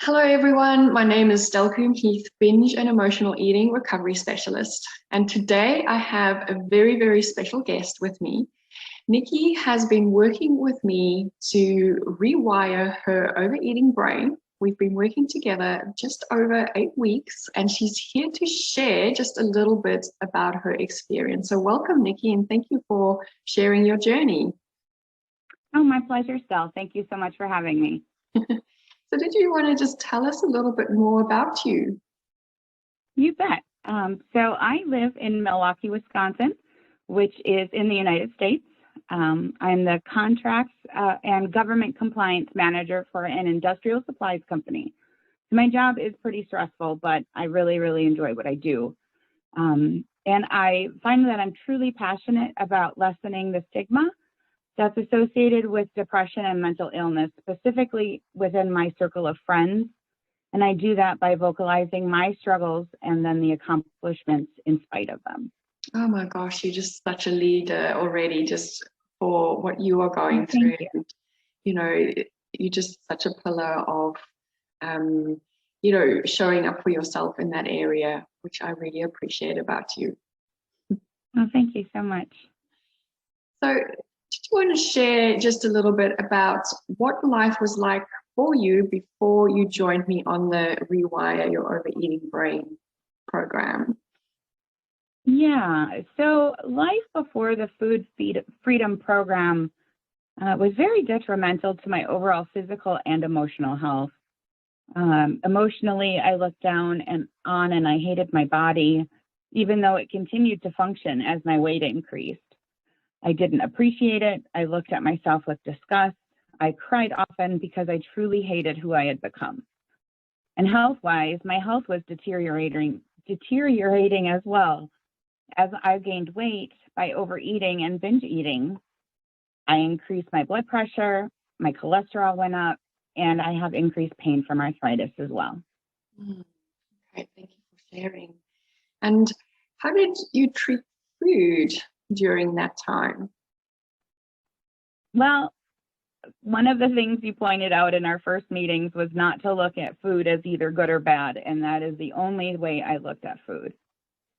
Hello, everyone. My name is Stel Coombe-Heath, Binge and Emotional Eating Recovery Specialist. And today I have a very, very special guest with me. Nikki has been working with me to rewire her overeating brain. We've been working together just over 8 weeks, and she's here to share just a little bit about her experience. So welcome, Nikki, and thank you for sharing your journey. Oh, my pleasure, Stel. Thank you so much for having me. So did you want to just tell us a little bit more about you? You bet. So I live in Milwaukee, Wisconsin, which is in the United States. I'm the contracts and government compliance manager for an industrial supplies company. So my job is pretty stressful, but I really, really enjoy what I do. And I find that I'm truly passionate about lessening the stigma that's associated with depression and mental illness, specifically within my circle of friends. And I do that by vocalizing my struggles and then the accomplishments in spite of them. Oh my gosh, you're just such a leader already, just for what you are going through. You. And, you're just such a pillar of, showing up for yourself in that area, which I really appreciate about you. Oh, thank you so much. So, did you want to share just a little bit about what life was like for you before you joined me on the Rewire Your Overeating Brain program? Yeah, so life before the Food Freedom program was very detrimental to my overall physical and emotional health. Emotionally, I looked down and I hated my body, even though it continued to function as my weight increased. I didn't appreciate it. I looked at myself with disgust. I cried often because I truly hated who I had become. And health-wise, my health was deteriorating as well. As I gained weight by overeating and binge eating, I increased my blood pressure, my cholesterol went up, and I have increased pain from arthritis as well. Okay, thank you for sharing. And how did you treat food during that time? Well, one of the things you pointed out in our first meetings was not to look at food as either good or bad, and that is the only way I looked at food.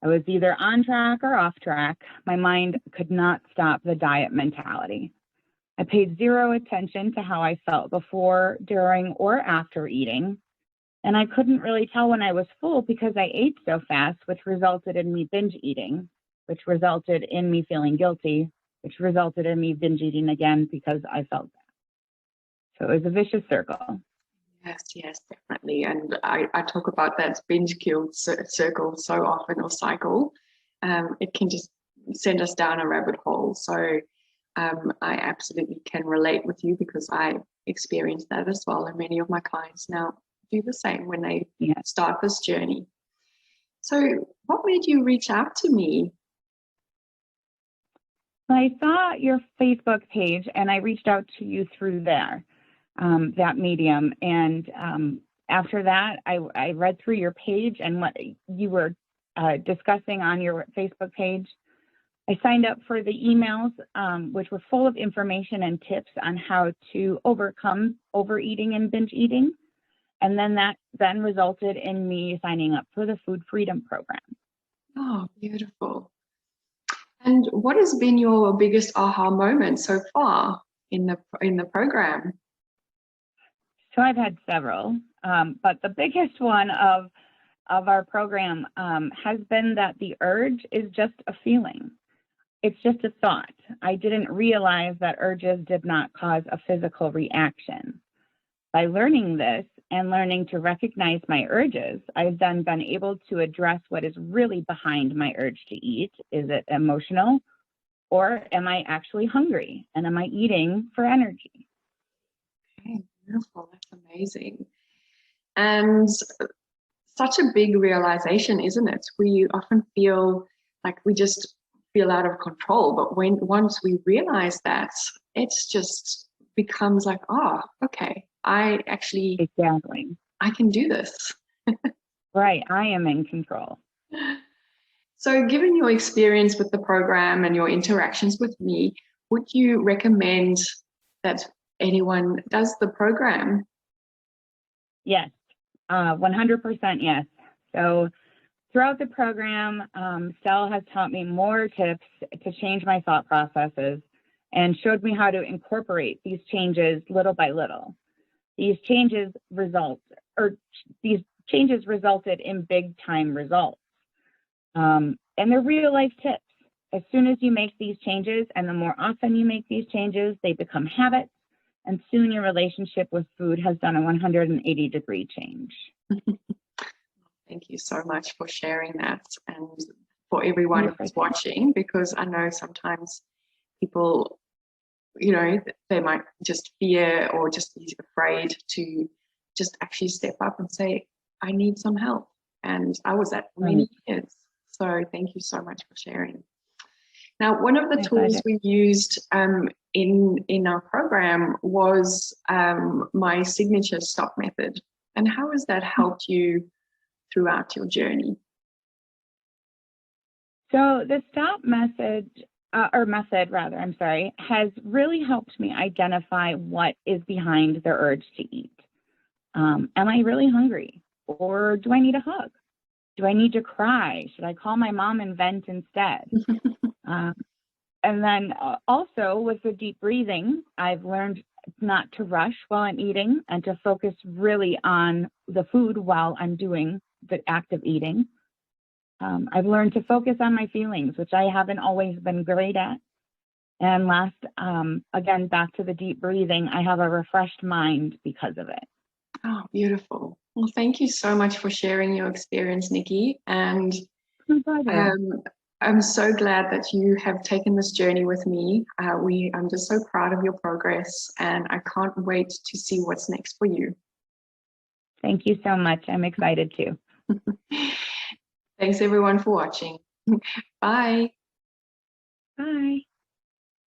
I was either on track or off track. My mind could not stop the diet mentality. I paid zero attention to how I felt before, during, or after eating, and I couldn't really tell when I was full because I ate so fast, which resulted in me binge eating, which resulted in me feeling guilty, which resulted in me binge eating again because I felt that. So it was a vicious circle. Yes, definitely. And I talk about that binge guilt circle so often, or cycle. It can just send us down a rabbit hole. So I absolutely can relate with you because I experienced that as well. And many of my clients now do the same when they start this journey. So what made you reach out to me? I saw your Facebook page and I reached out to you through there. That medium. And after that, I read through your page and what you were discussing on your Facebook page. I signed up for the emails, which were full of information and tips on how to overcome overeating and binge eating. And then that then resulted in me signing up for the Food Freedom program. Oh, beautiful. And what has been your biggest aha moment so far in the program? So I've had several, but the biggest one of our program has been that the urge is just a feeling. It's just a thought. I didn't realize that urges did not cause a physical reaction. By learning this and learning to recognize my urges, I've then been able to address what is really behind my urge to eat. Is it emotional, or am I actually hungry? And am I eating for energy? Okay, beautiful. That's amazing. And such a big realization, isn't it? We often feel like we just feel out of control, but once we realize that, it's just becomes like, oh, okay, I can do this. Right, I am in control. So given your experience with the program and your interactions with me, would you recommend that anyone does the program? Yes, 100% yes. So throughout the program, Stel has taught me more tips to change my thought processes and showed me how to incorporate these changes little by little. These changes resulted in big time results. And they're real life tips. As soon as you make these changes, and the more often you make these changes, they become habits. And soon your relationship with food has done a 180-degree change. Thank you so much for sharing that, and for everyone who's watching, because I know sometimes people, you know, they might just fear or just be afraid to just actually step up and say, I need some help. And I was that for many years. So thank you so much for sharing. Now, one of the tools we used in our program was my signature stop method. And how has that helped you throughout your journey? So the stop method, has really helped me identify what is behind the urge to eat. Am I really hungry? Or do I need a hug? Do I need to cry? Should I call my mom and vent instead? And then also with the deep breathing, I've learned not to rush while I'm eating and to focus really on the food while I'm doing the act of eating. I've learned to focus on my feelings, which I haven't always been great at. And last, again, back to the deep breathing, I have a refreshed mind because of it. Oh, beautiful. Well, thank you so much for sharing your experience, Nikki. And I'm so glad that you have taken this journey with me. I'm just so proud of your progress, and I can't wait to see what's next for you. Thank you so much. I'm excited too. Thanks everyone for watching. Bye. Bye.